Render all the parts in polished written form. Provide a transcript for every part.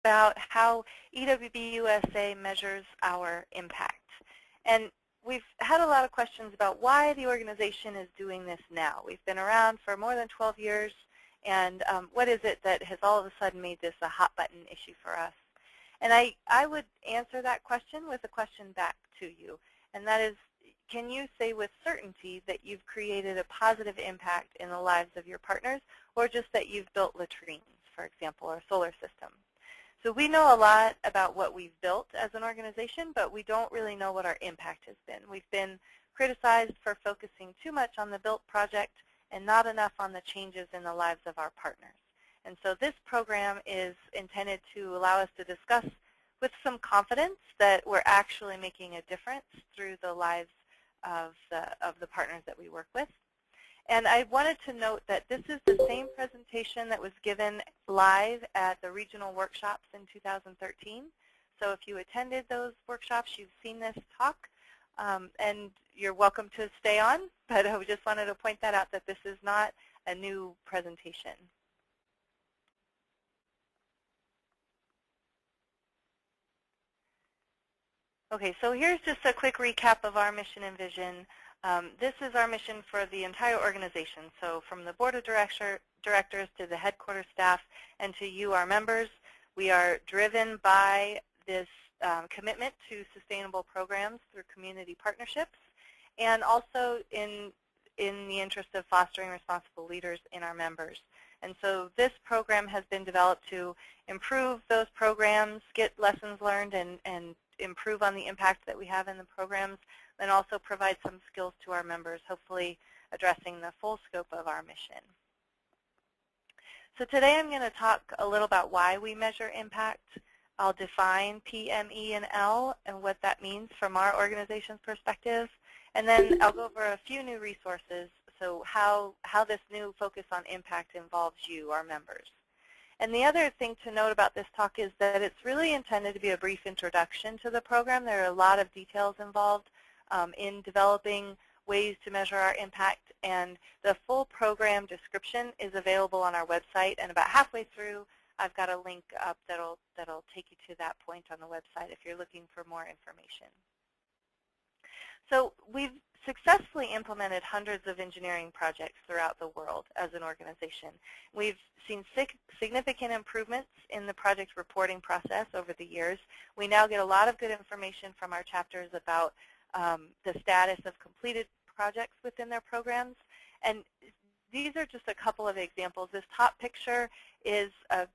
about how EWB USA measures our impact. And we've had a lot of questions about why the organization is doing this now. We've been around for more than 12 years, and what is it that has all of a sudden made this a hot-button issue for us? And I would answer that question with a question back to you, and that is, can you say with certainty that you've created a positive impact in the lives of your partners, or just that you've built latrines, for example, or solar systems? So we know a lot about what we've built as an organization, but we don't really know what our impact has been. We've been criticized for focusing too much on the built project and not enough on the changes in the lives of our partners. And so this program is intended to allow us to discuss with some confidence that we're actually making a difference through the lives of the partners that we work with. And I wanted to note that this is the same presentation that was given live at the regional workshops in 2013. So if you attended those workshops, you've seen this talk, and you're welcome to stay on. But I just wanted to point that out, that this is not a new presentation. Okay, so here's just a quick recap of our mission and vision. This is our mission for the entire organization, so from the board of directors to the headquarters staff and to you, our members. We are driven by this commitment to sustainable programs through community partnerships, and also in the interest of fostering responsible leaders in our members. And so this program has been developed to improve those programs, get lessons learned, and improve on the impact that we have in the programs, and also provide some skills to our members, hopefully addressing the full scope of our mission. So today I'm going to talk a little about why we measure impact. I'll define PMEL and what that means from our organization's perspective, and then I'll go over a few new resources, so how this new focus on impact involves you, our members. And the other thing to note about this talk is that it's really intended to be a brief introduction to the program. There are a lot of details involved in developing ways to measure our impact, and the full program description is available on our website, and about halfway through I've got a link up that'll take you to that point on the website if you're looking for more information. So we've successfully implemented hundreds of engineering projects throughout the world as an organization. We've seen significant improvements in the project reporting process over the years. We now get a lot of good information from our chapters about the status of completed projects within their programs. And these are just a couple of examples. This top picture is a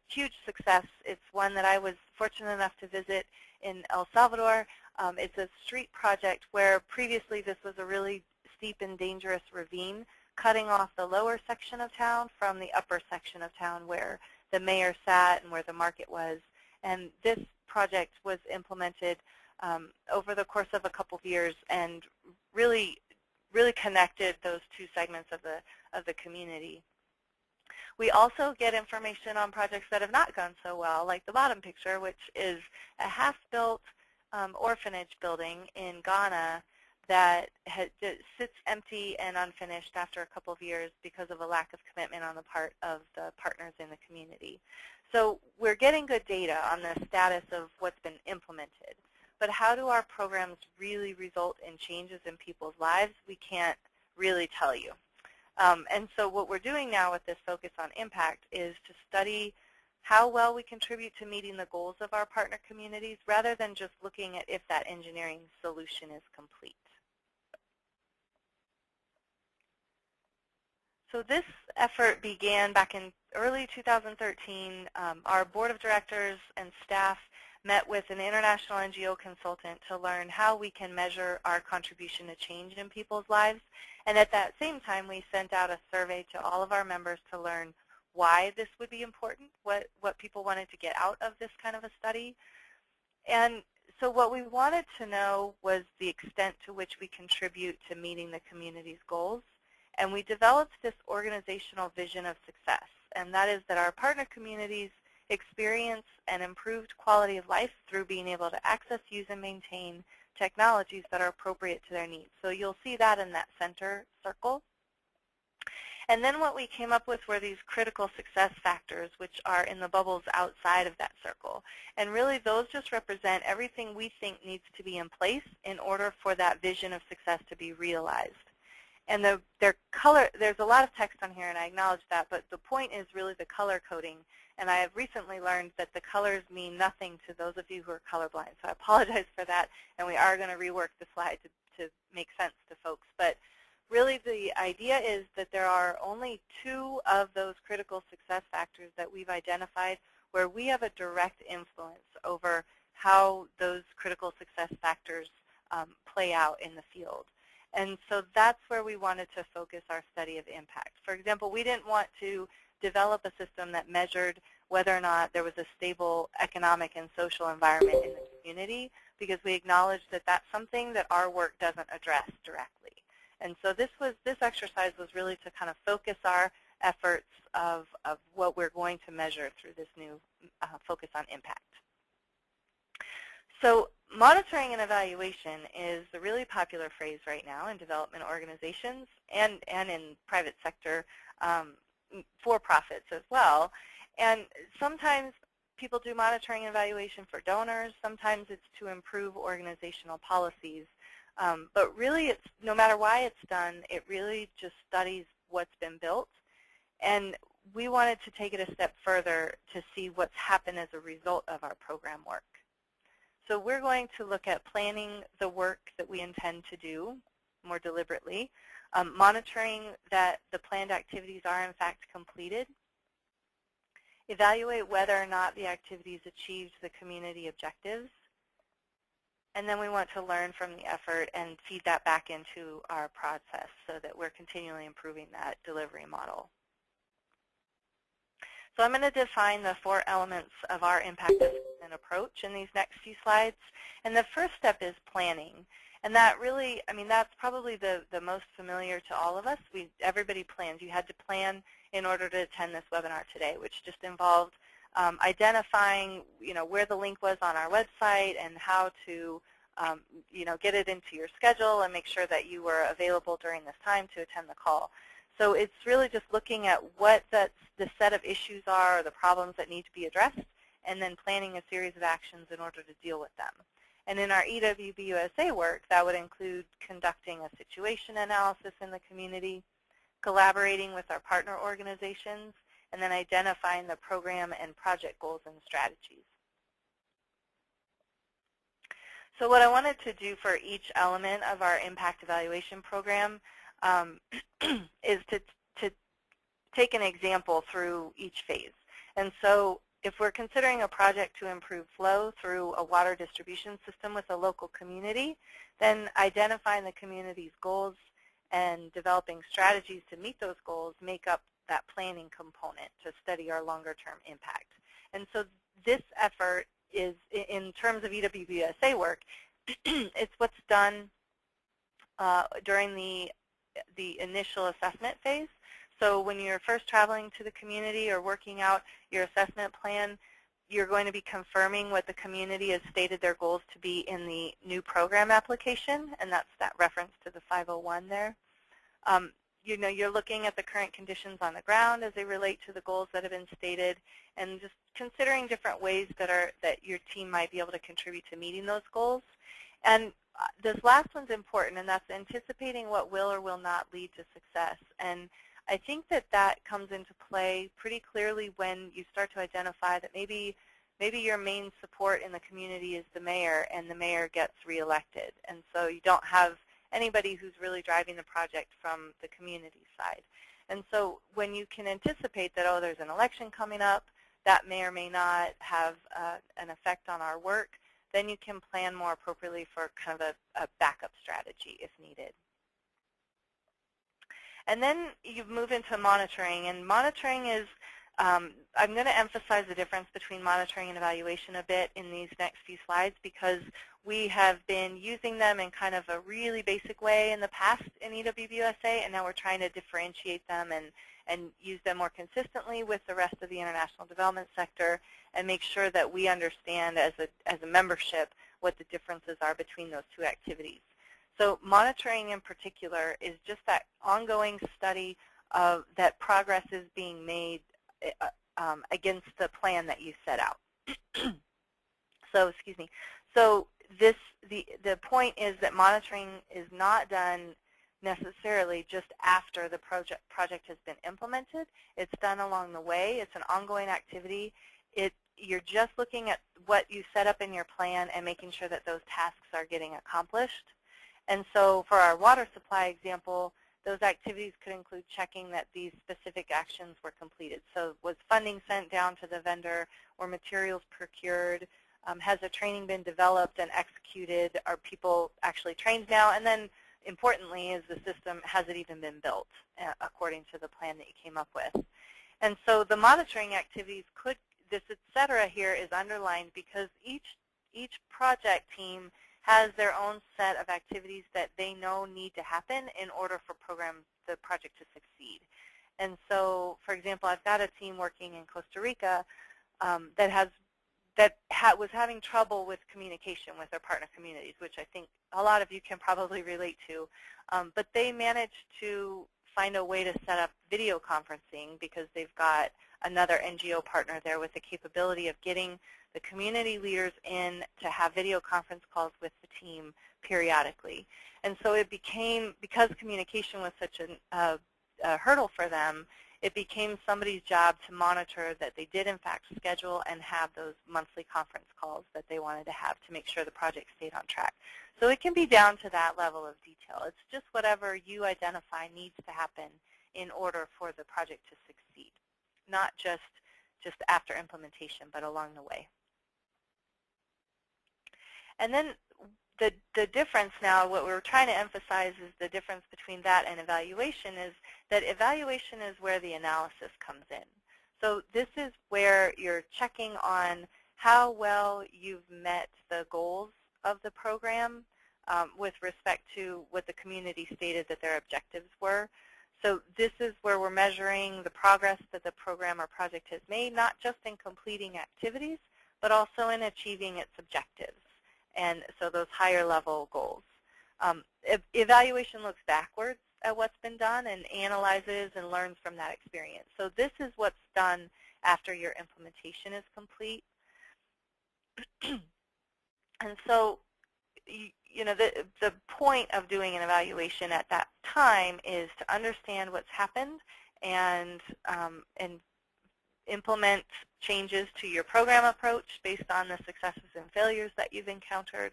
huge success. It's one that I was fortunate enough to visit in El Salvador. It's a street project where previously this was a really steep and dangerous ravine, cutting off the lower section of town from the upper section of town where the mayor sat and where the market was. And this project was implemented over the course of a couple of years and really connected those two segments of the community. We also get information on projects that have not gone so well, like the bottom picture, which is a half-built orphanage building in Ghana that sits empty and unfinished after a couple of years because of a lack of commitment on the part of the partners in the community. So we're getting good data on the status of what's been implemented. But how do our programs really result in changes in people's lives? We can't really tell you. And so what we're doing now with this focus on impact is to study how well we contribute to meeting the goals of our partner communities, rather than just looking at if that engineering solution is complete. So this effort began back in early 2013. Our board of directors and staff met with an international NGO consultant to learn how we can measure our contribution to change in people's lives. And at that same time, we sent out a survey to all of our members to learn why this would be important, what people wanted to get out of this kind of a study. And so what we wanted to know was the extent to which we contribute to meeting the community's goals. And we developed this organizational vision of success, and that is that our partner communities experience an improved quality of life through being able to access, use, and maintain technologies that are appropriate to their needs. So you'll see that in that center circle. And then what we came up with were these critical success factors, which are in the bubbles outside of that circle. And really those just represent everything we think needs to be in place in order for that vision of success to be realized. And their color, there's a lot of text on here, and I acknowledge that, but the point is really the color coding. And I have recently learned that the colors mean nothing to those of you who are colorblind. So I apologize for that, and we are going to rework the slide to make sense to folks. But really the idea is that there are only 2 of those critical success factors that we've identified where we have a direct influence over how those critical success factors play out in the field. And so that's where we wanted to focus our study of impact. For example, we didn't want to develop a system that measured whether or not there was a stable economic and social environment in the community, because we acknowledged that that's something that our work doesn't address directly. And so this exercise was really to kind of focus our efforts of what we're going to measure through this new focus on impact. So monitoring and evaluation is a really popular phrase right now in development organizations and in private sector for-profits as well. And sometimes people do monitoring and evaluation for donors. Sometimes it's to improve organizational policies. But really, it's, no matter why it's done, it really just studies what's been built. And we wanted to take it a step further to see what's happened as a result of our program work. So we're going to look at planning the work that we intend to do more deliberately, monitoring that the planned activities are in fact completed, evaluate whether or not the activities achieved the community objectives, and then we want to learn from the effort and feed that back into our process so that we're continually improving that delivery model. So I'm going to define the 4 elements of our impact assessment approach in these next few slides. And the first step is planning. And that really, I mean, that's probably the most familiar to all of us. Everybody plans. You had to plan in order to attend this webinar today, which just involved identifying, where the link was on our website and how to, get it into your schedule and make sure that you were available during this time to attend the call. So it's really just looking at what the set of issues are or the problems that need to be addressed, and then planning a series of actions in order to deal with them. And in our EWB USA work, that would include conducting a situation analysis in the community, collaborating with our partner organizations, and then identifying the program and project goals and strategies. So what I wanted to do for each element of our impact evaluation program is to take an example through each phase. And so if we're considering a project to improve flow through a water distribution system with a local community, then identifying the community's goals and developing strategies to meet those goals make up that planning component to study our longer-term impact. And so this effort is, in terms of EWBUSA work, it's what's done during the initial assessment phase. So when you're first traveling to the community or working out your assessment plan, you're going to be confirming what the community has stated their goals to be in the new program application, and that's that reference to the 501 there. You're looking at the current conditions on the ground as they relate to the goals that have been stated, and just considering different ways that your team might be able to contribute to meeting those goals. And this last one's important, and that's anticipating what will or will not lead to success. And I think that comes into play pretty clearly when you start to identify that maybe your main support in the community is the mayor, and the mayor gets reelected. And so you don't have anybody who's really driving the project from the community side. And so when you can anticipate that, oh, there's an election coming up, that may or may not have an effect on our work, then you can plan more appropriately for kind of a backup strategy if needed. And then you move into monitoring, and monitoring is, I'm going to emphasize the difference between monitoring and evaluation a bit in these next few slides, because we have been using them in kind of a really basic way in the past in EWBUSA, and now we're trying to differentiate them and use them more consistently with the rest of the international development sector, and make sure that we understand as a membership what the differences are between those two activities. So monitoring in particular is just that ongoing study that progress is being made against the plan that you set out. So, excuse me. So the point is that monitoring is not done necessarily just after the project has been implemented. It's done along the way. It's an ongoing activity. You're just looking at what you set up in your plan and making sure that those tasks are getting accomplished. And so for our water supply example, those activities could include checking that these specific actions were completed. So was funding sent down to the vendor, or materials procured? Has the training been developed and executed? Are people actually trained now? And then importantly, is the system, has it even been built according to the plan that you came up with? And so the monitoring activities could, this et cetera here is underlined because each project team has their own set of activities that they know need to happen in order for the project to succeed. And so, for example, I've got a team working in Costa Rica that was having trouble with communication with their partner communities, which I think a lot of you can probably relate to. But they managed to find a way to set up video conferencing because they've got another NGO partner there with the capability of getting the community leaders in to have video conference calls with the team periodically. And so it became, because communication was such a hurdle for them, it became somebody's job to monitor that they did in fact schedule and have those monthly conference calls that they wanted to have to make sure the project stayed on track. So it can be down to that level of detail. It's just whatever you identify needs to happen in order for the project to succeed, not just after implementation, but along the way. And then the difference now, what we're trying to emphasize is the difference between that and evaluation is that evaluation is where the analysis comes in. So this is where you're checking on how well you've met the goals of the program with respect to what the community stated that their objectives were. So this is where we're measuring the progress that the program or project has made, not just in completing activities, but also in achieving its objectives. And so those higher level goals. Evaluation looks backwards at what's been done and analyzes and learns from that experience. So this is what's done after your implementation is complete. And so, you know, the point of doing an evaluation at that time is to understand what's happened and implement changes to your program approach based on the successes and failures that you've encountered.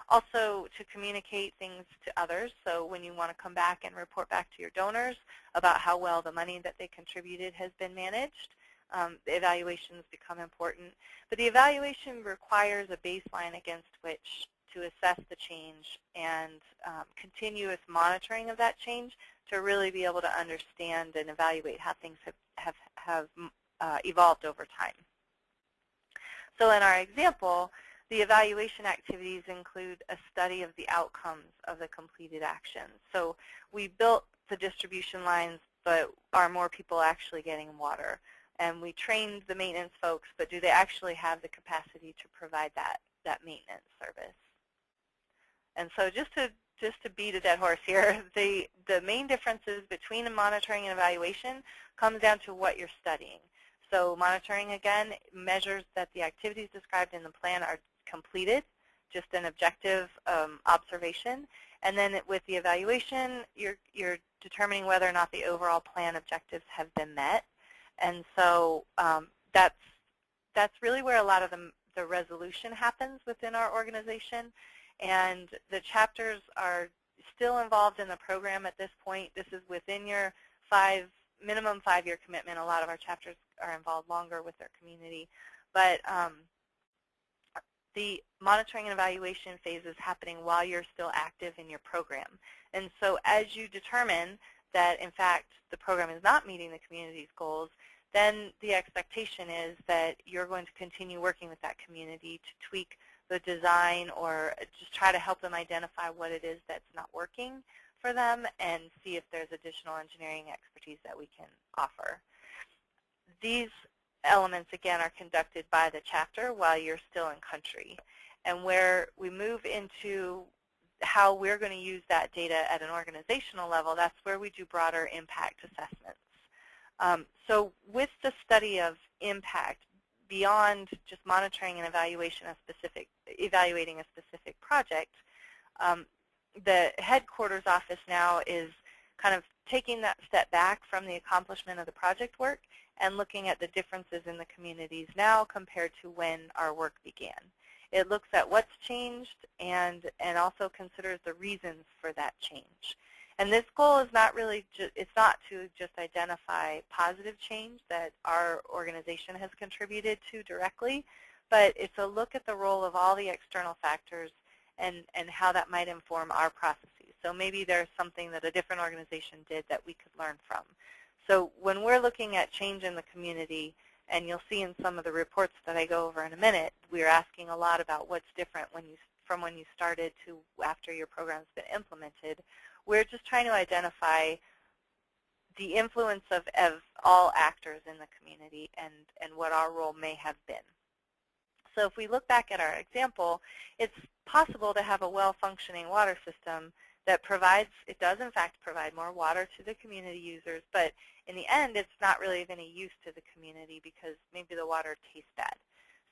Also to communicate things to others, so when you want to come back and report back to your donors about how well the money that they contributed has been managed, the evaluations become important. But the evaluation requires a baseline against which to assess the change and continuous monitoring of that change to really be able to understand and evaluate how things have evolved over time. So in our example, the evaluation activities include a study of the outcomes of the completed actions. So we built the distribution lines, but are more people actually getting water? And we trained the maintenance folks, but do they actually have the capacity to provide that maintenance service? And so just to beat a dead horse here, the main differences between the monitoring and evaluation comes down to what you're studying. So monitoring, again, measures that the activities described in the plan are completed, just an objective observation. And then with the evaluation, you're determining whether or not the overall plan objectives have been met. And so that's really where a lot of the resolution happens within our organization. And the chapters are still involved in the program at this point. This is within your minimum 5-year commitment. A lot of our chapters are involved longer with their community. But the monitoring and evaluation phase is happening while you're still active in your program. And so as you determine that, in fact, the program is not meeting the community's goals, then the expectation is that you're going to continue working with that community to tweak the design or just try to help them identify what it is that's not working for them and see if there's additional engineering expertise that we can offer. These elements, again, are conducted by the chapter while you're still in country. And where we move into how we're going to use that data at an organizational level, that's where we do broader impact assessments. So with the study of impact, beyond just monitoring and evaluating a specific project, the headquarters office now is kind of taking that step back from the accomplishment of the project work and looking at the differences in the communities now compared to when our work began. It looks at what's changed and also considers the reasons for that change. And this goal is not really it's not to just identify positive change that our organization has contributed to directly, but it's a look at the role of all the external factors and how that might inform our processes. So maybe there's something that a different organization did that we could learn from. So when we're looking at change in the community, and you'll see in some of the reports that I go over in a minute, we're asking a lot about what's different from when you started to after your program's been implemented. We're just trying to identify the influence of all actors in the community and what our role may have been. So if we look back at our example, it's possible to have a well-functioning water system that it does in fact provide more water to the community users, but in the end it's not really of any use to the community because maybe the water tastes bad.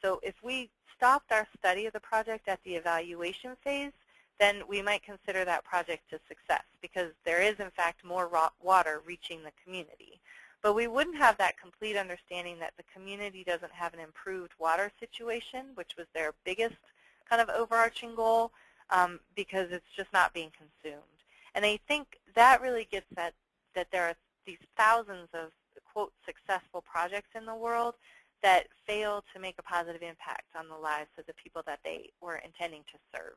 So if we stopped our study of the project at the evaluation phase, then we might consider that project a success because there is in fact more water reaching the community. But we wouldn't have that complete understanding that the community doesn't have an improved water situation, which was their biggest kind of overarching goal, because it's just not being consumed. And I think that really gets at that there are these thousands of, quote, successful projects in the world that fail to make a positive impact on the lives of the people that they were intending to serve.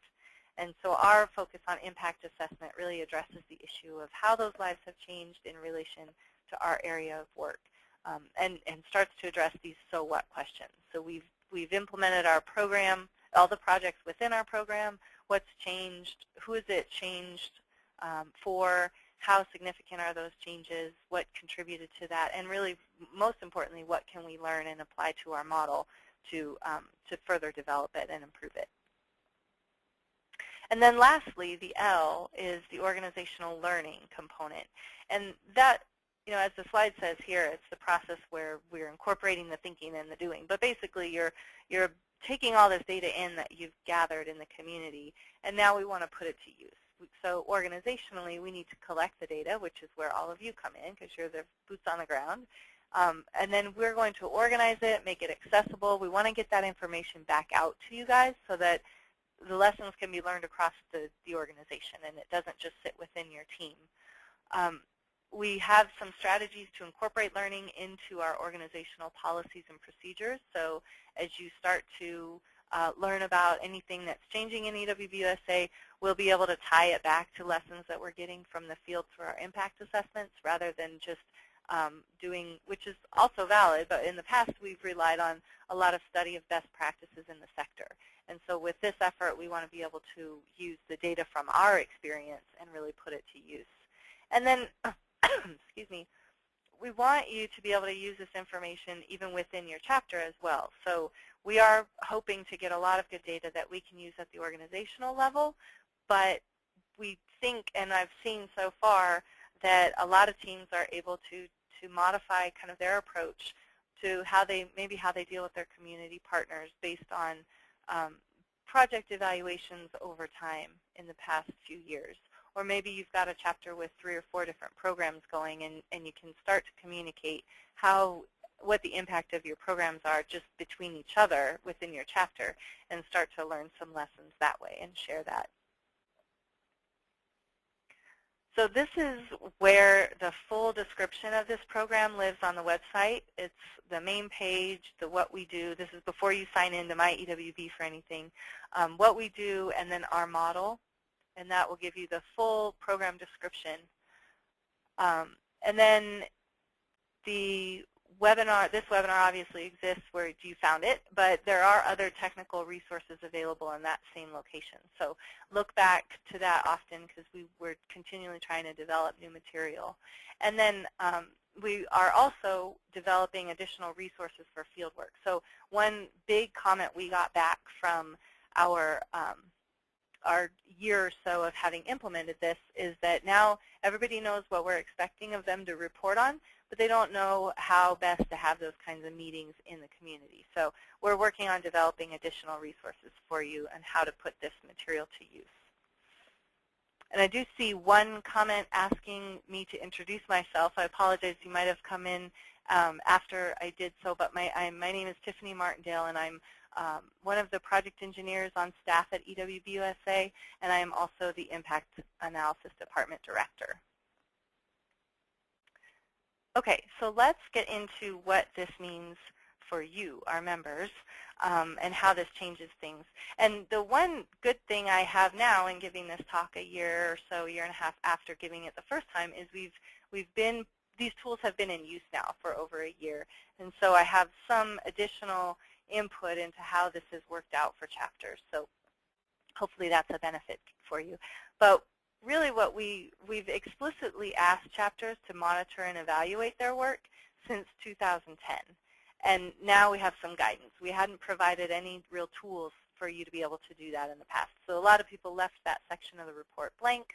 And so our focus on impact assessment really addresses the issue of how those lives have changed in relation to our area of work, and starts to address these so what questions. So we've implemented our program, all the projects within our program, what's changed, who is it changed for, how significant are those changes, what contributed to that, and really, most importantly, what can we learn and apply to our model to further develop it and improve it. And then lastly, the L is the organizational learning component. And that, as the slide says here, it's the process where we're incorporating the thinking and the doing. But basically, you're taking all this data in that you've gathered in the community, and now we want to put it to use. So organizationally, we need to collect the data, which is where all of you come in because you're the boots on the ground. And then we're going to organize it, make it accessible. We want to get that information back out to you guys so that the lessons can be learned across the organization and it doesn't just sit within your team. We have some strategies to incorporate learning into our organizational policies and procedures. So as you start to learn about anything that's changing in EWBUSA, we'll be able to tie it back to lessons that we're getting from the field through our impact assessments rather than just doing, which is also valid, but in the past we've relied on a lot of study of best practices in the sector. And so with this effort, we want to be able to use the data from our experience and really put it to use. And then, excuse me, we want you to be able to use this information even within your chapter as well. So we are hoping to get a lot of good data that we can use at the organizational level, but we think, and I've seen so far, that a lot of teams are able to modify kind of their approach to how they deal with their community partners based on project evaluations over time in the past few years. Or maybe you've got a chapter with 3 or 4 different programs going, and you can start to communicate what the impact of your programs are just between each other within your chapter and start to learn some lessons that way and share that. So this is where the full description of this program lives on the website. It's the main page, the what we do. This is before you sign into My EWB for anything. What we do, and then our model, and that will give you the full program description. And then this webinar obviously exists where you found it, but there are other technical resources available in that same location. So look back to that often because we're continually trying to develop new material. And then we are also developing additional resources for fieldwork. So one big comment we got back from our year or so of having implemented this is that now everybody knows what we're expecting of them to report on, but they don't know how best to have those kinds of meetings in the community. So we're working on developing additional resources for you and how to put this material to use. And I do see one comment asking me to introduce myself. I apologize, you might have come in after I did so, but my name is Tiffany Martindale, and I'm one of the project engineers on staff at EWB USA, and I am also the Impact Analysis Department Director. Okay, so let's get into what this means for you, our members, and how this changes things. And the one good thing I have now in giving this talk a year or so, year and a half after giving it the first time, is these tools have been in use now for over a year. And so I have some additional input into how this has worked out for chapters. So hopefully that's a benefit for you. But really what we've explicitly asked chapters to monitor and evaluate their work since 2010. And now we have some guidance. We hadn't provided any real tools for you to be able to do that in the past. So a lot of people left that section of the report blank,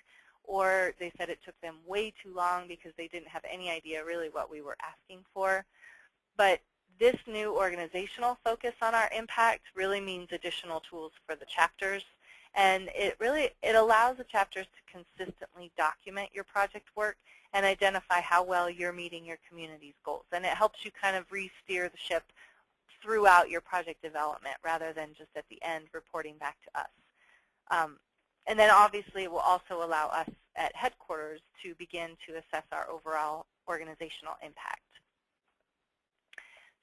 or they said it took them way too long because they didn't have any idea really what we were asking for. But this new organizational focus on our impact really means additional tools for the chapters. And it allows the chapters to consistently document your project work and identify how well you're meeting your community's goals. And it helps you kind of re-steer the ship throughout your project development rather than just at the end reporting back to us. And then obviously it will also allow us at headquarters to begin to assess our overall organizational impact.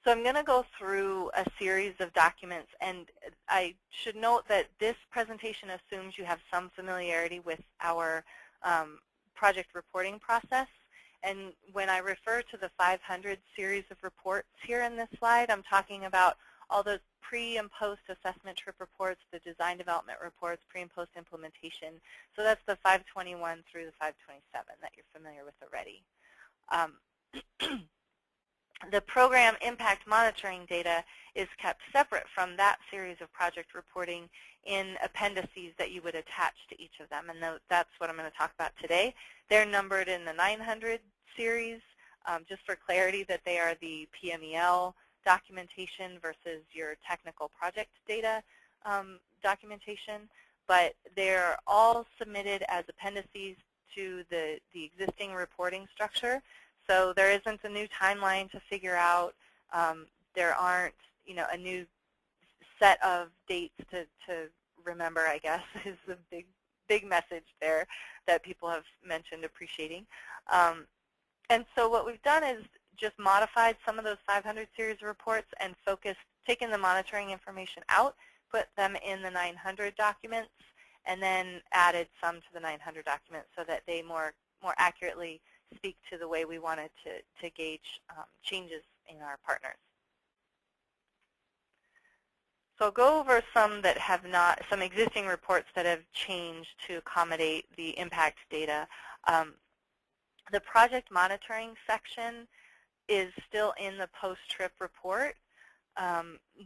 So I'm going to go through a series of documents, and I should note that this presentation assumes you have some familiarity with our project reporting process. And when I refer to the 500 series of reports here in this slide, I'm talking about all those pre- and post-assessment trip reports, the design development reports, pre- and post-implementation. So that's the 521 through the 527 that you're familiar with already. The program impact monitoring data is kept separate from that series of project reporting in appendices that you would attach to each of them, and that's what I'm going to talk about today. They're numbered in the 900 series, just for clarity that they are the PMEL documentation versus your technical project data documentation, but they're all submitted as appendices to the existing reporting structure. So there isn't a new timeline to figure out. There aren't, a new set of dates to remember, I guess, is the big message there that people have mentioned appreciating. And so what we've done is just modified some of those 500 series of reports and taken the monitoring information out, put them in the 900 documents, and then added some to the 900 documents so that they more accurately speak to the way we wanted to gauge changes in our partners. So I'll go over some that have not, some existing reports that have changed to accommodate the impact data. The project monitoring section is still in the post-trip report.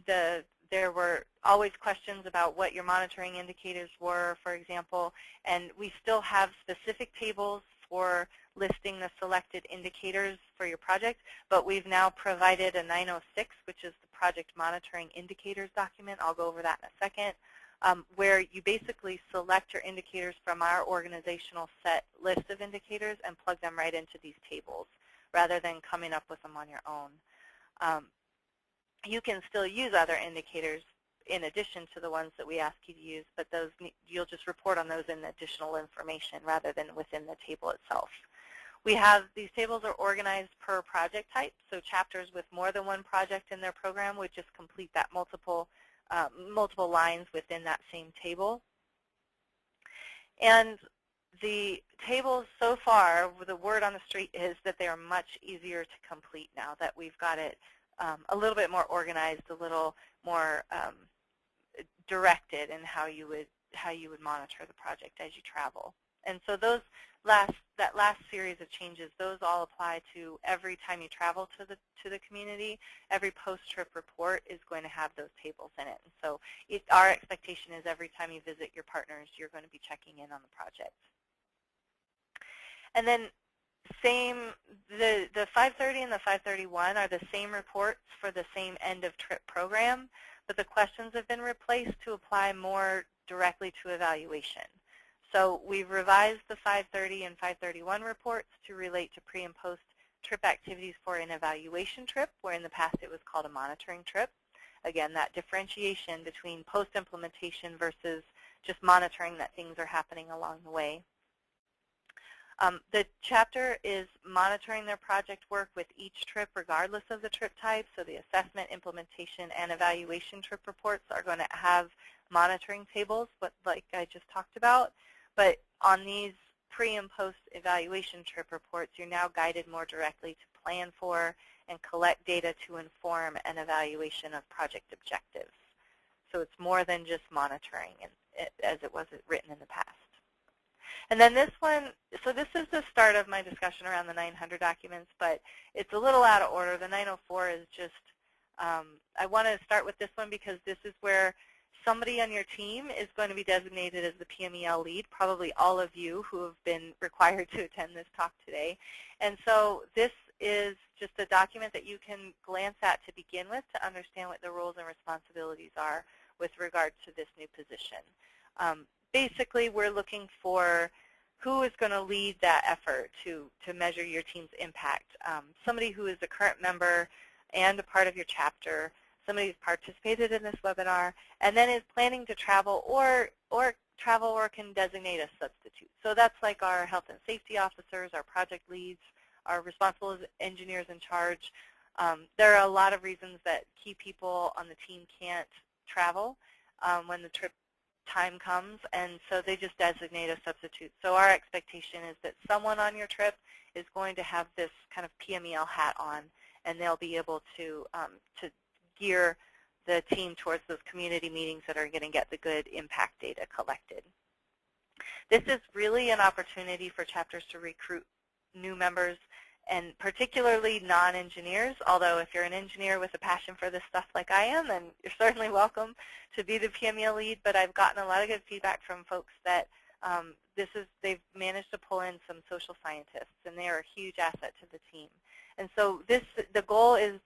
There were always questions about what your monitoring indicators were, for example, and we still have specific tables for listing the selected indicators for your project, but we've now provided a 906, which is the project monitoring indicators document. I'll go over that in a second, where you basically select your indicators from our organizational set list of indicators and plug them right into these tables rather than coming up with them on your own. You can still use other indicators in addition to the ones that we ask you to use, but those you'll just report on those in additional information rather than within the table itself. These tables are organized per project type, so chapters with more than one project in their program would just complete that multiple lines within that same table. And the tables so far, the word on the street is that they are much easier to complete now that we've got it a little bit more organized, a little more directed in how you would monitor the project as you travel. And so that last series of changes, those all apply to every time you travel to the community. Every post-trip report is going to have those tables in it. And so our expectation is every time you visit your partners, you're going to be checking in on the project. And then Same, the 530 and the 531 are the same reports for the same end of trip program, but the questions have been replaced to apply more directly to evaluation. So we've revised the 530 and 531 reports to relate to pre and post trip activities for an evaluation trip, where in the past it was called a monitoring trip. Again, that differentiation between post-implementation versus just monitoring that things are happening along the way. The chapter is monitoring their project work with each trip regardless of the trip type. So the assessment, implementation, and evaluation trip reports are going to have monitoring tables, but like I just talked about. But on these pre and post evaluation trip reports, you're now guided more directly to plan for and collect data to inform an evaluation of project objectives. So it's more than just monitoring as it was written in the past. And then this one, so this is the start of my discussion around the 900 documents, but it's a little out of order. The 904 is just, I want to start with this one because this is where somebody on your team is going to be designated as the PMEL lead, probably all of you who have been required to attend this talk today. And so this is just a document that you can glance at to begin with to understand what the roles and responsibilities are with regard to this new position. Basically, we're looking for who is going to lead that effort to measure your team's impact. Somebody who is a current member and a part of your chapter, somebody who's participated in this webinar, and then is planning to travel or can designate a substitute. So that's like our health and safety officers, our project leads, our responsible engineers in charge. There are a lot of reasons that key people on the team can't travel when the trip time comes, and so they just designate a substitute. So our expectation is that someone on your trip is going to have this kind of PMEL hat on, and they'll be able to gear the team towards those community meetings that are going to get the good impact data collected. This is really an opportunity for chapters to recruit new members, and particularly non-engineers, although if you're an engineer with a passion for this stuff like I am, then you're certainly welcome to be the PMEL lead. But I've gotten a lot of good feedback from folks that they've managed to pull in some social scientists, and they are a huge asset to the team. And so the goal is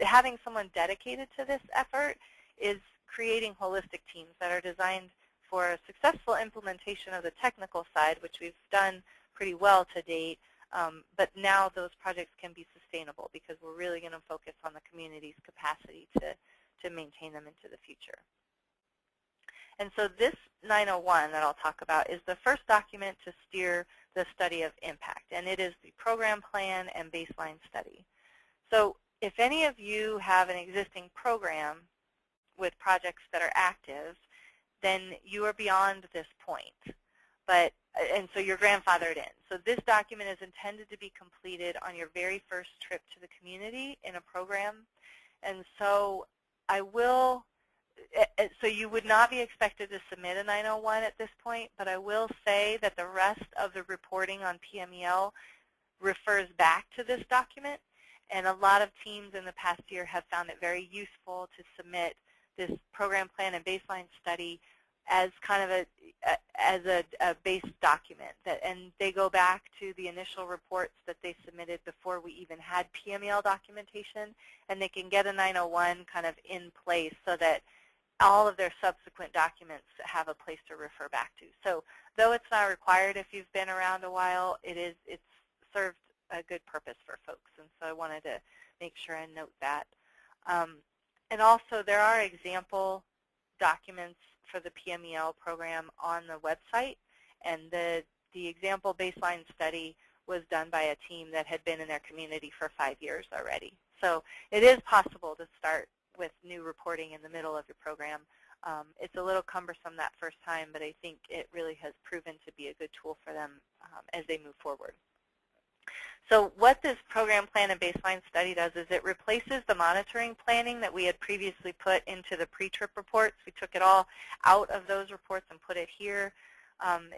having someone dedicated to this effort is creating holistic teams that are designed for a successful implementation of the technical side, which we've done pretty well to date. But now those projects can be sustainable because we're really going to focus on the community's capacity to maintain them into the future. And so this 901 that I'll talk about is the first document to steer the study of impact, and it is the program plan and baseline study. So if any of you have an existing program with projects that are active, then you are beyond this point. And so you're grandfathered in. So this document is intended to be completed on your very first trip to the community in a program. And so so you would not be expected to submit a 901 at this point, but I will say that the rest of the reporting on PMEL refers back to this document. And a lot of teams in the past year have found it very useful to submit this program plan and baseline study as kind of a base document, and they go back to the initial reports that they submitted before we even had PMEL documentation, and they can get a 901 kind of in place so that all of their subsequent documents have a place to refer back to. So though it's not required if you've been around a while, it's served a good purpose for folks, and so I wanted to make sure and note that. And also there are example documents for the PMEL program on the website, and the example baseline study was done by a team that had been in their community for 5 years already. So it is possible to start with new reporting in the middle of your program. It's a little cumbersome that first time, but I think it really has proven to be a good tool for them as they move forward. So what this program plan and baseline study does is it replaces the monitoring planning that we had previously put into the pre-trip reports. We took it all out of those reports and put it here.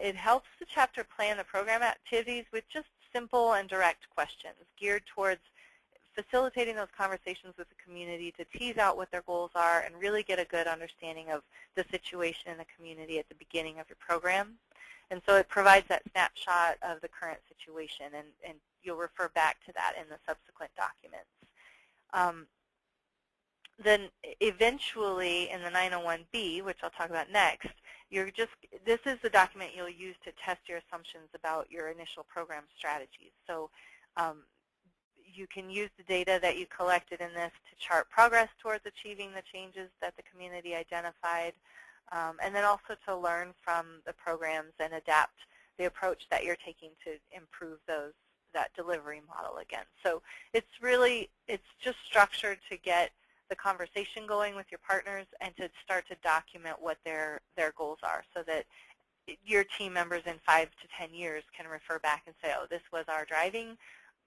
It helps the chapter plan the program activities with just simple and direct questions geared towards facilitating those conversations with the community to tease out what their goals are and really get a good understanding of the situation in the community at the beginning of your program. And so it provides that snapshot of the current situation, and you'll refer back to that in the subsequent documents. Then eventually in the 901B, which I'll talk about next, this is the document you'll use to test your assumptions about your initial program strategies. So you can use the data that you collected in this to chart progress towards achieving the changes that the community identified, and then also to learn from the programs and adapt the approach that you're taking to improve that delivery model again. So it's just structured to get the conversation going with your partners and to start to document what their goals are, so that your team members in 5 to 10 years can refer back and say, oh, this was our driving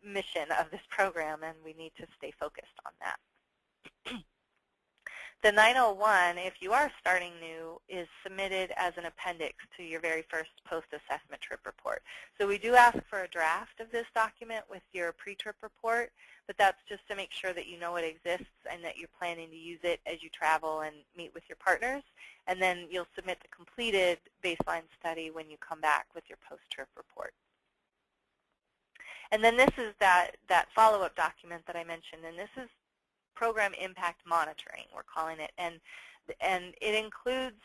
mission of this program, and we need to stay focused on that. The 901, if you are starting new, is submitted as an appendix to your very first post-assessment trip report. So we do ask for a draft of this document with your pre-trip report, but that's just to make sure that you know it exists and that you're planning to use it as you travel and meet with your partners. And then you'll submit the completed baseline study when you come back with your post-trip report. And then this is that follow-up document that I mentioned, and this is program impact monitoring, we're calling it, and it includes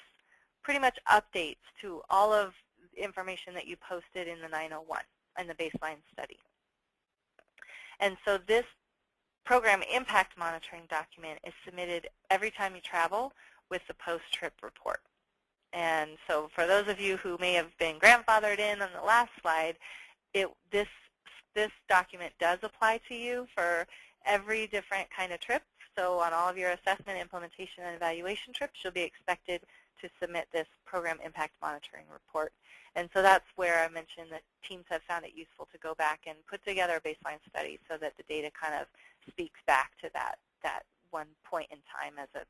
pretty much updates to all of the information that you posted in the 901 and the baseline study. And so this program impact monitoring document is submitted every time you travel with the post-trip report. And so for those of you who may have been grandfathered in on the last slide, this document does apply to you for every different kind of trip. So on all of your assessment, implementation, and evaluation trips, you'll be expected to submit this program impact monitoring report. And so that's where I mentioned that teams have found it useful to go back and put together a baseline study so that the data kind of speaks back to that one point in time as a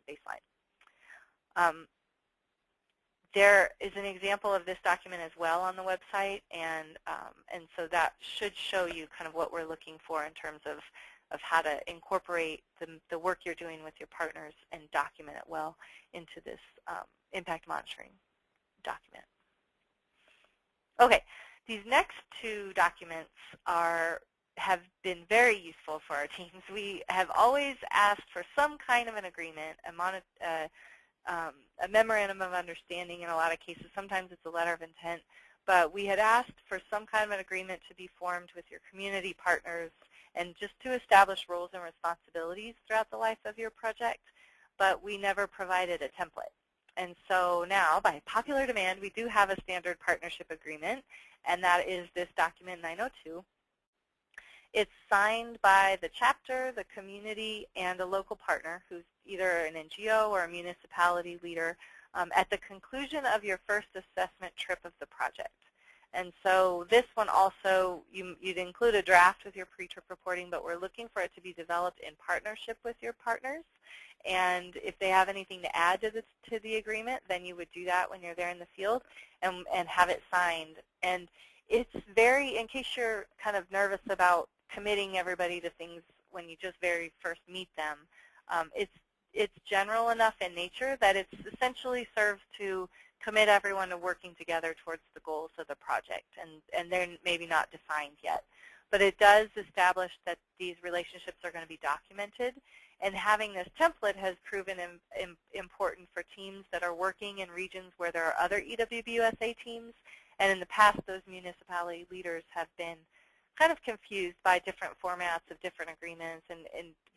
baseline. There is an example of this document as well on the website, and so that should show you kind of what we're looking for in terms of how to incorporate the work you're doing with your partners and document it well into this impact monitoring document. Okay, these next two documents have been very useful for our teams. We have always asked for some kind of an agreement, a memorandum of understanding in a lot of cases. Sometimes it's a letter of intent, but we had asked for some kind of an agreement to be formed with your community partners and just to establish roles and responsibilities throughout the life of your project, but we never provided a template. And so now, by popular demand, we do have a standard partnership agreement, and that is this document 902. It's signed by the chapter, the community, and a local partner who's either an NGO or a municipality leader at the conclusion of your first assessment trip of the project. And so this one also, you'd include a draft with your pre-trip reporting, but we're looking for it to be developed in partnership with your partners. And if they have anything to add to the agreement, then you would do that when you're there in the field and have it signed. And it's very, in case you're kind of nervous about committing everybody to things when you just very first meet them, it's general enough in nature that it essentially serves to commit everyone to working together towards the goals of the project, and they're maybe not defined yet. But it does establish that these relationships are going to be documented, and having this template has proven important for teams that are working in regions where there are other EWBUSA teams, and in the past those municipality leaders have been kind of confused by different formats of different agreements, and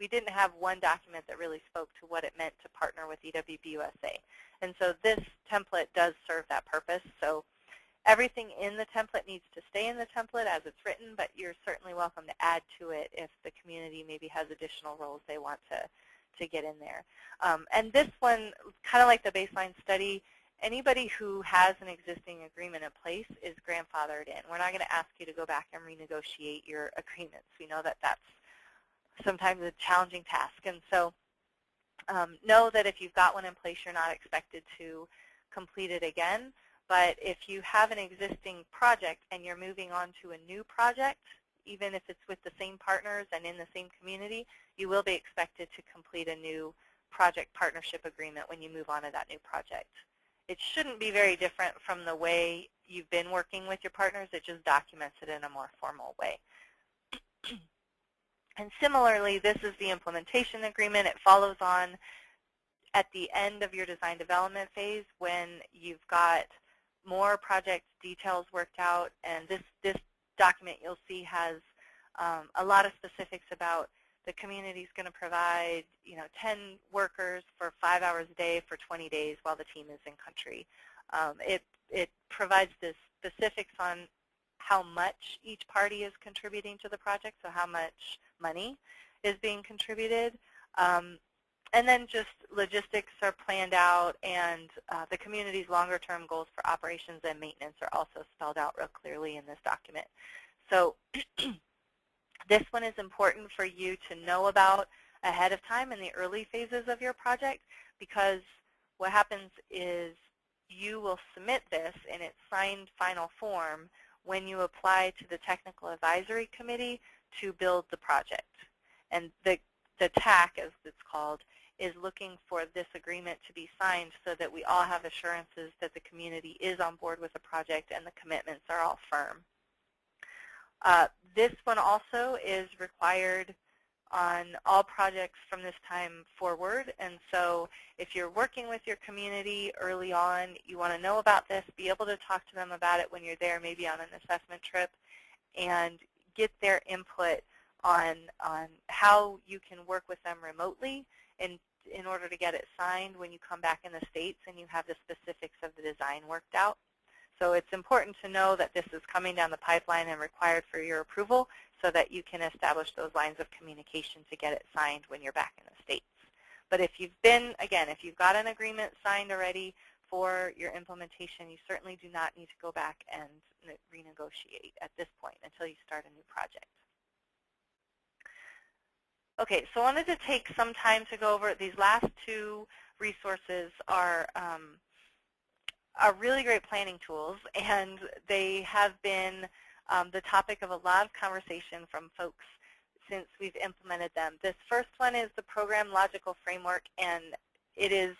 we didn't have one document that really spoke to what it meant to partner with EWBUSA. And so this template does serve that purpose. So everything in the template needs to stay in the template as it's written, but you're certainly welcome to add to it if the community maybe has additional roles they want to get in there. And this one, kind of like the baseline study, anybody who has an existing agreement in place is grandfathered in. We're not going to ask you to go back and renegotiate your agreements. We know that that's sometimes a challenging task. And so know that if you've got one in place, you're not expected to complete it again. But if you have an existing project and you're moving on to a new project, even if it's with the same partners and in the same community, you will be expected to complete a new project partnership agreement when you move on to that new project. It shouldn't be very different from the way you've been working with your partners. It just documents it in a more formal way. And similarly, this is the implementation agreement. It follows on at the end of your design development phase when you've got more project details worked out. And this document you'll see has a lot of specifics about the community is going to provide 10 workers for 5 hours a day for 20 days while the team is in country. It provides the specifics on how much each party is contributing to the project, so how much money is being contributed. And then just logistics are planned out, and the community's longer-term goals for operations and maintenance are also spelled out real clearly in this document. So this one is important for you to know about ahead of time in the early phases of your project, because what happens is you will submit this in its signed final form when you apply to the Technical Advisory Committee to build the project. And the TAC, as it's called, is looking for this agreement to be signed so that we all have assurances that the community is on board with the project and the commitments are all firm. This one also is required on all projects from this time forward. And so if you're working with your community early on, you want to know about this, be able to talk to them about it when you're there, maybe on an assessment trip, and get their input on how you can work with them remotely in order to get it signed when you come back in the States and you have the specifics of the design worked out. So it's important to know that this is coming down the pipeline and required for your approval so that you can establish those lines of communication to get it signed when you're back in the States. But if you've been, again, if you've got an agreement signed already for your implementation, you certainly do not need to go back and renegotiate at this point until you start a new project. Okay, so I wanted to take some time to go over these last two resources are really great planning tools, and they have been the topic of a lot of conversation from folks since we've implemented them. This first one is the Program Logical Framework, and it is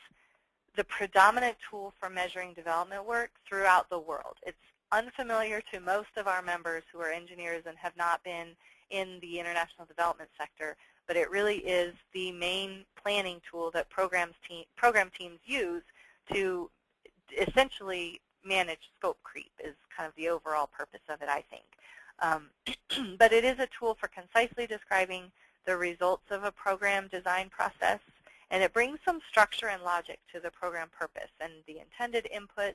the predominant tool for measuring development work throughout the world. It's unfamiliar to most of our members who are engineers and have not been in the international development sector, but it really is the main planning tool that program teams use to essentially manage scope creep is kind of the overall purpose of it, I think. But it is a tool for concisely describing the results of a program design process, and it brings some structure and logic to the program purpose and the intended inputs,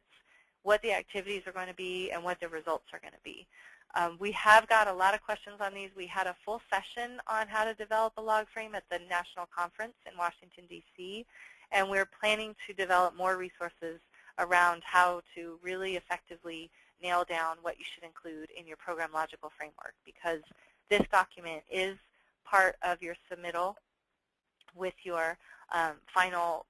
what the activities are going to be, and what the results are going to be. We have got a lot of questions on these. We had a full session on how to develop a log frame at the National Conference in Washington, D.C., and we're planning to develop more resources around how to really effectively nail down what you should include in your program logical framework, because this document is part of your submittal with your final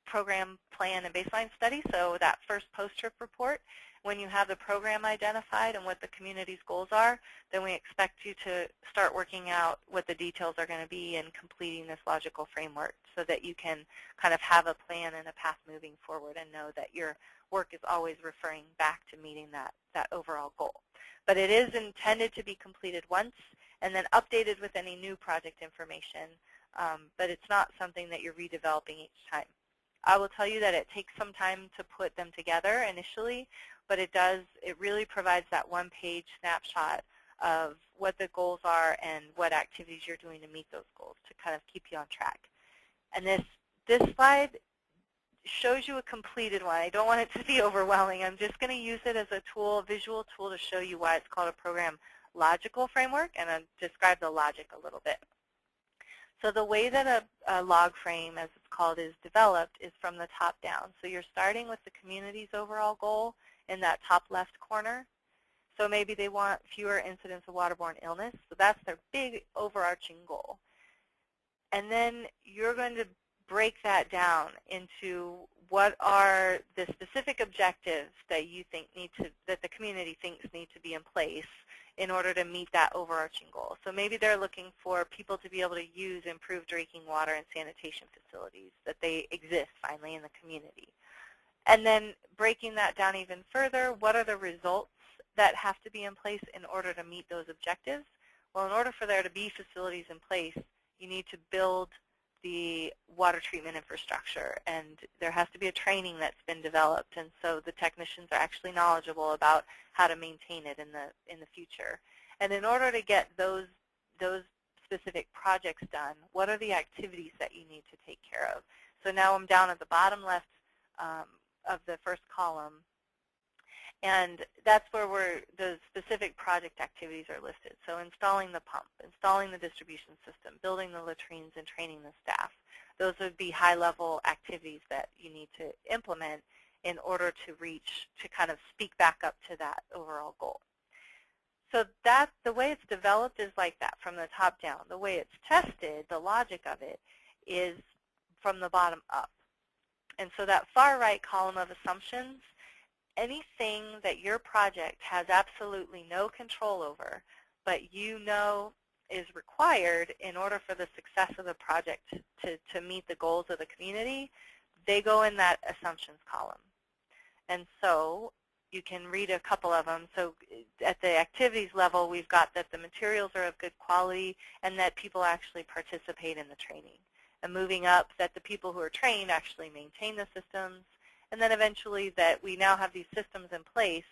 program plan and baseline study. So that first post-trip report, when you have the program identified and what the community's goals are, then we expect you to start working out what the details are going to be and completing this logical framework so that you can kind of have a plan and a path moving forward and know that your work is always referring back to meeting that overall goal. But it is intended to be completed once and then updated with any new project information, but it's not something that you're redeveloping each time. I will tell you that it takes some time to put them together initially, but it really provides that one-page snapshot of what the goals are and what activities you're doing to meet those goals to kind of keep you on track. And this slide shows you a completed one. I don't want it to be overwhelming. I'm just going to use it as a tool, a visual tool to show you why it's called a program logical framework, and I'll describe the logic a little bit. So the way that a log frame, as it's called, is developed is from the top down. So you're starting with the community's overall goal in that top left corner. So maybe they want fewer incidents of waterborne illness. So that's their big overarching goal. And then you're going to break that down into what are the specific objectives that you think that the community thinks need to be in place in order to meet that overarching goal. So maybe they're looking for people to be able to use improved drinking water and sanitation facilities, that they exist finally in the community. And then breaking that down even further, what are the results that have to be in place in order to meet those objectives? Well, in order for there to be facilities in place, you need to build the water treatment infrastructure, and there has to be a training that's been developed, and so the technicians are actually knowledgeable about how to maintain it in the future. And in order to get those specific projects done, what are the activities that you need to take care of? So now I'm down at the bottom left of the first column, and that's where the specific project activities are listed. So installing the pump, installing the distribution system, building the latrines, and training the staff. Those would be high-level activities that you need to implement in order to kind of speak back up to that overall goal. So the way it's developed is like that, from the top down. The way it's tested, the logic of it, is from the bottom up. And so that far right column of assumptions, anything that your project has absolutely no control over, but you know is required in order for the success of the project to meet the goals of the community, they go in that assumptions column. And so you can read a couple of them. So at the activities level, we've got that the materials are of good quality and that people actually participate in the training. And moving up, that the people who are trained actually maintain the systems. And then eventually that we now have these systems in place,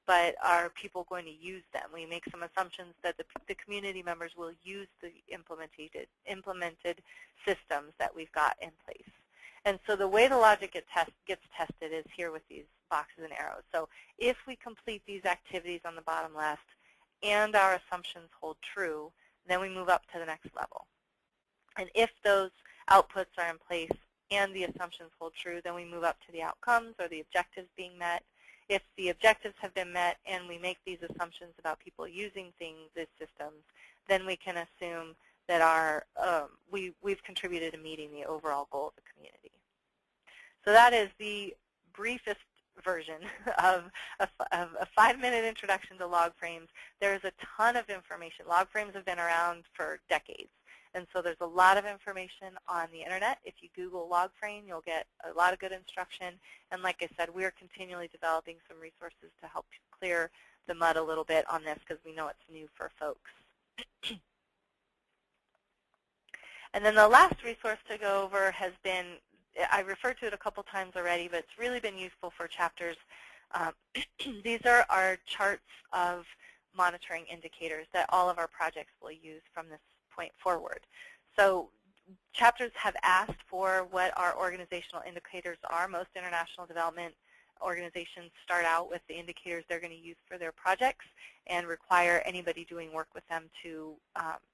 but are people going to use them? We make some assumptions that the community members will use the implemented systems that we've got in place. And so the way the logic gets tested is here with these boxes and arrows. So if we complete these activities on the bottom left and our assumptions hold true, then we move up to the next level. And if those outputs are in place and the assumptions hold true, then we move up to the outcomes or the objectives being met. If the objectives have been met and we make these assumptions about people using these systems, then we can assume that we've contributed to meeting the overall goal of the community. So that is the briefest version of a 5-minute introduction to log frames. There's a ton of information. Log frames have been around for decades. And so there's a lot of information on the internet. If you Google log frame, you'll get a lot of good instruction. And like I said, we're continually developing some resources to help clear the mud a little bit on this because we know it's new for folks. And then the last resource to go over has been, I referred to it a couple times already, but it's really been useful for chapters. These are our charts of monitoring indicators that all of our projects will use from this point forward. So chapters have asked for what our organizational indicators are. Most international development organizations start out with the indicators they're going to use for their projects and require anybody doing work with them to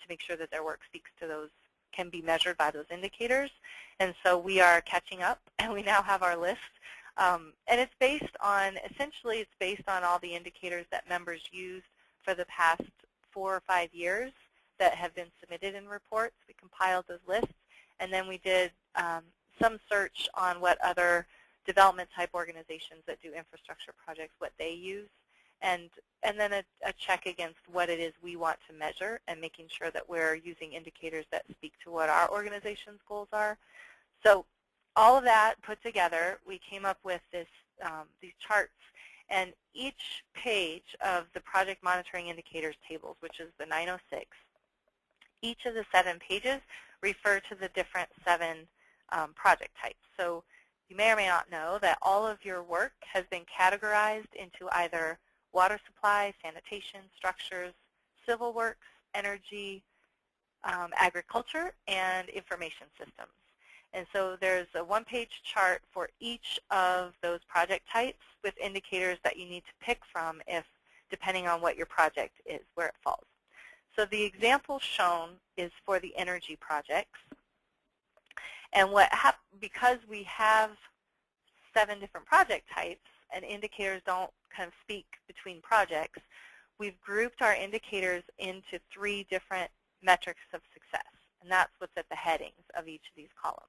make sure that their work speaks to those, can be measured by those indicators. And so we are catching up, and we now have our list. And it's based on, essentially it's based on all the indicators that members used for the past 4 or 5 years that have been submitted in reports. We compiled those lists, and then we did some search on what other development type organizations that do infrastructure projects, what they use, and then a check against what it is we want to measure and making sure that we're using indicators that speak to what our organization's goals are. So all of that put together, we came up with these charts, and each page of the project monitoring indicators tables, which is the 906, each of the 7 pages refer to the different 7 project types. So you may or may not know that all of your work has been categorized into either water supply, sanitation, structures, civil works, energy, agriculture, and information systems. And so there's a 1-page chart for each of those project types with indicators that you need to pick from depending on what your project is, where it falls. So the example shown is for the energy projects. And because we have 7 different project types and indicators don't kind of speak between projects, we've grouped our indicators into 3 different metrics of success. And that's what's at the headings of each of these columns.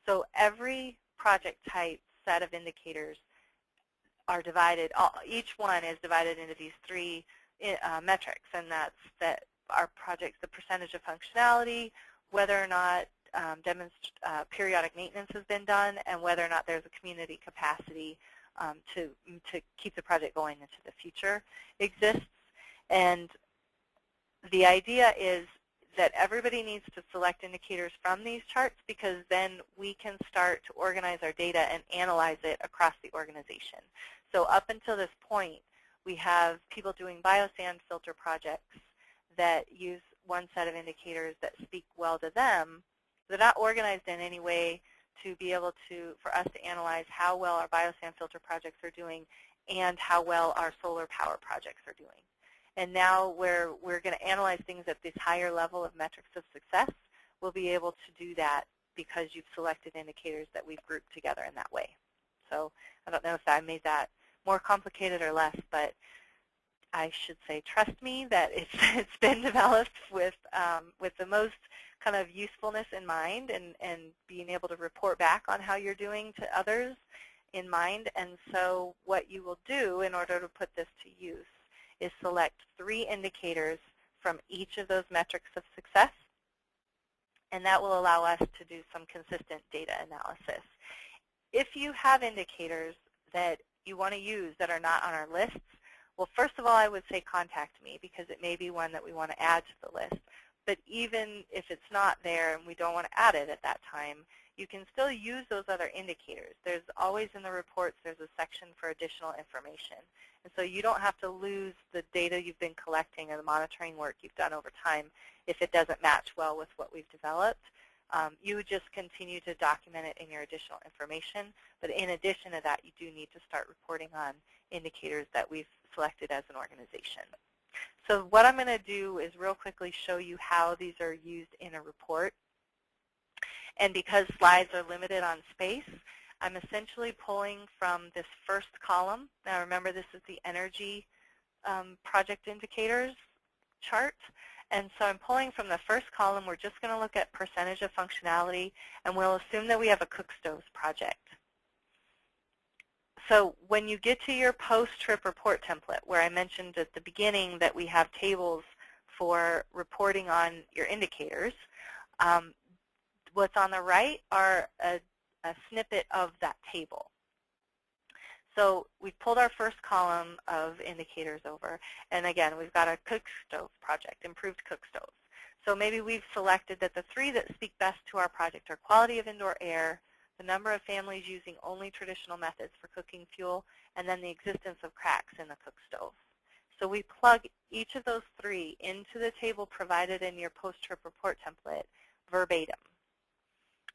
So every project type set of indicators are divided, each one is divided into these 3 metrics, and that's that our projects, the percentage of functionality, whether or not periodic maintenance has been done, and whether or not there's a community capacity to keep the project going into the future exists. And the idea is that everybody needs to select indicators from these charts, because then we can start to organize our data and analyze it across the organization. So up until this point, we have people doing biosand filter projects that use one set of indicators that speak well to them. They're not organized in any way to be able for us to analyze how well our biosand filter projects are doing and how well our solar power projects are doing. And now where we're going to analyze things at this higher level of metrics of success, we'll be able to do that because you've selected indicators that we've grouped together in that way. So I don't know if I made that more complicated or less, but I should say, trust me, that it's been developed with the most kind of usefulness in mind, and being able to report back on how you're doing to others in mind. And so what you will do in order to put this to use is select 3 indicators from each of those metrics of success, and that will allow us to do some consistent data analysis. If you have indicators that you want to use that are not on our lists, well, first of all, I would say contact me, because it may be one that we want to add to the list. But even if it's not there and we don't want to add it at that time, you can still use those other indicators. There's always in the reports, there's a section for additional information. And so you don't have to lose the data you've been collecting or the monitoring work you've done over time if it doesn't match well with what we've developed. You would just continue to document it in your additional information. But in addition to that, you do need to start reporting on indicators that we've selected as an organization. So what I'm going to do is real quickly show you how these are used in a report. And because slides are limited on space, I'm essentially pulling from this first column. Now remember, this is the energy project indicators chart. And so I'm pulling from the first column. We're just going to look at percentage of functionality, and we'll assume that we have a cook stoves project. So when you get to your post-trip report template, where I mentioned at the beginning that we have tables for reporting on your indicators, what's on the right are a snippet of that table. So we've pulled our first column of indicators over, and again, we've got a cook stove project, improved cook stoves. So maybe we've selected that the 3 that speak best to our project are quality of indoor air, the number of families using only traditional methods for cooking fuel, and then the existence of cracks in the cook stove. So we plug each of those 3 into the table provided in your post-trip report template verbatim.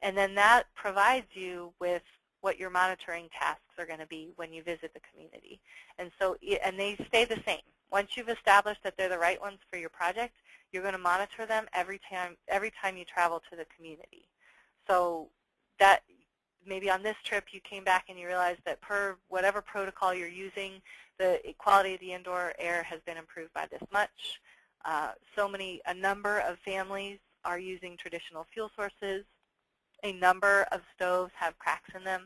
And then that provides you with what your monitoring tasks are going to be when you visit the community. And so, and they stay the same. Once you've established that they're the right ones for your project, you're going to monitor them every time you travel to the community. So that maybe on this trip you came back and you realized that per whatever protocol you're using, the quality of the indoor air has been improved by this much. A number of families are using traditional fuel sources. A number of stoves have cracks in them.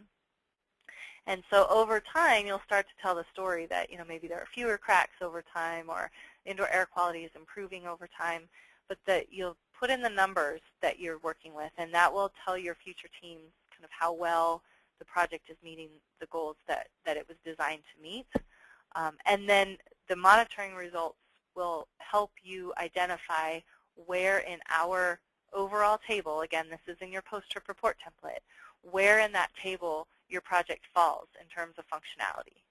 And so over time, you'll start to tell the story that, maybe there are fewer cracks over time, or indoor air quality is improving over time, but that you'll put in the numbers that you're working with, and that will tell your future teams kind of how well the project is meeting the goals that it was designed to meet. And then the monitoring results will help you identify where in our overall table, again, this is in your post-trip report template, where in that table your project falls in terms of functionality.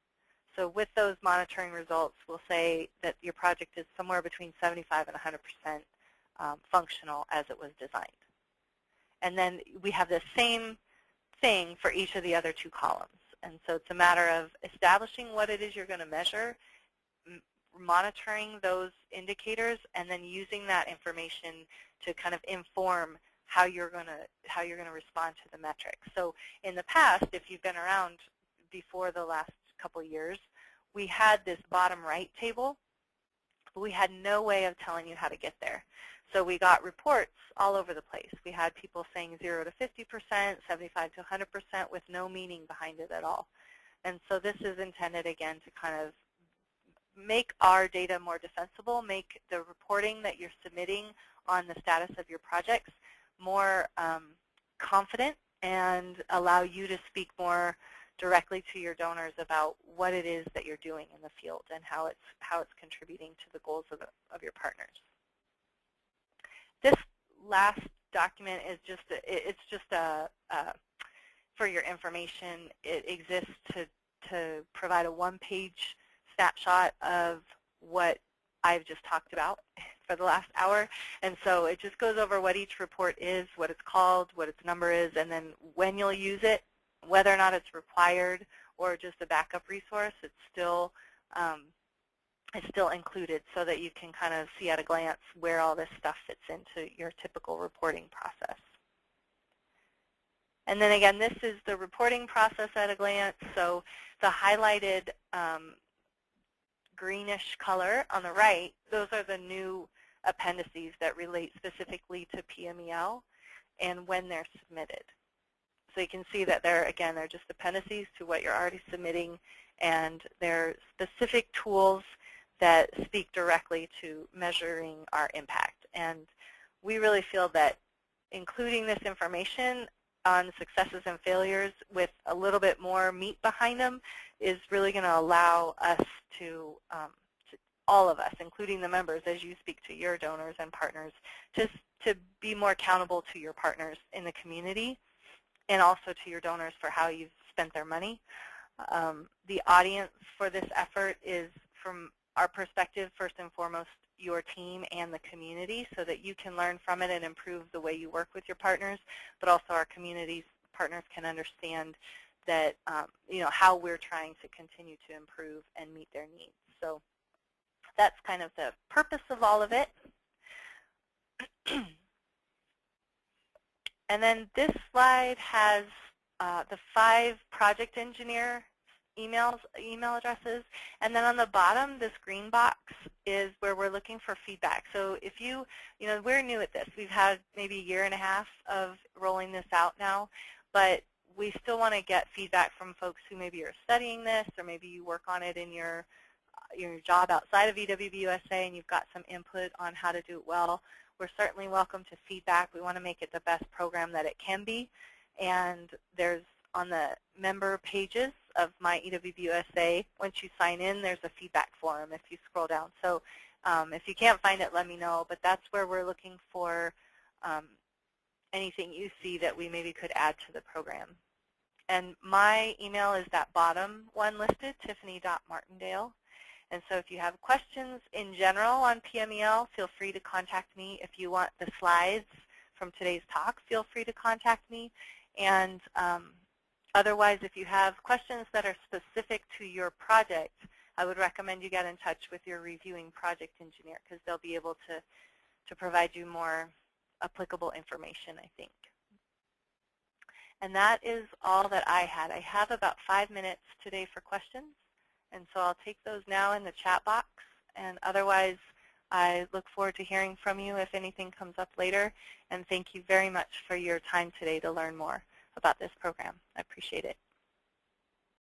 So with those monitoring results, we'll say that your project is somewhere between 75 and 100% functional as it was designed. And then we have the same thing for each of the other 2 columns. And so it's a matter of establishing what it is you're going to measure, monitoring those indicators, and then using that information to kind of inform how you're going to respond to the metrics. So in the past, if you've been around before the last couple years, we had this bottom right table, but we had no way of telling you how to get there. So we got reports all over the place. We had people saying 0 to 50%, 75 to 100% with no meaning behind it at all. And so this is intended, again, to kind of make our data more defensible, make the reporting that you're submitting on the status of your projects more confident, and allow you to speak more directly to your donors about what it is that you're doing in the field and how it's contributing to the goals of your partners. This last document is just for your information. It exists to provide a one-page snapshot of what I've just talked about for the last hour. And so it just goes over what each report is, what it's called, what its number is, and then when you'll use it, whether or not it's required or just a backup resource. It's still included so that you can kind of see at a glance where all this stuff fits into your typical reporting process. And then again, this is the reporting process at a glance. So the highlighted greenish color on the right, those are the new appendices that relate specifically to PMEL and when they're submitted. So you can see that they're just appendices to what you're already submitting, and they're specific tools that speak directly to measuring our impact. And we really feel that including this information on successes and failures with a little bit more meat behind them is really going to allow us to all of us, including the members, as you speak to your donors and partners, to be more accountable to your partners in the community and also to your donors for how you've spent their money. The audience for this effort is, from our perspective, first and foremost, your team and the community, so that you can learn from it and improve the way you work with your partners, but also our community's partners can understand that how we're trying to continue to improve and meet their needs. So that's kind of the purpose of all of it. And then this slide has the 5 project engineer email addresses, and then on the bottom, this green box is where we're looking for feedback. So if we're new at this. We've had maybe a year and a half of rolling this out now, but we still want to get feedback from folks who maybe are studying this, or maybe you work on it in your job outside of EWBUSA and you've got some input on how to do it well. We're certainly welcome to feedback. We want to make it the best program that it can be. And there's, on the member pages of My EWBUSA, once you sign in, there's a feedback forum if you scroll down. So if you can't find it, let me know. But that's where we're looking for anything you see that we maybe could add to the program. And my email is that bottom one listed, tiffany.martindale. And so if you have questions in general on PMEL, feel free to contact me. If you want the slides from today's talk, feel free to contact me. And otherwise, if you have questions that are specific to your project, I would recommend you get in touch with your reviewing project engineer, because they'll be able to provide you more applicable information, I think. And that is all that I had. I have about 5 minutes today for questions, and so I'll take those now in the chat box. And otherwise, I look forward to hearing from you if anything comes up later. And thank you very much for your time today to learn more about this program. I appreciate it.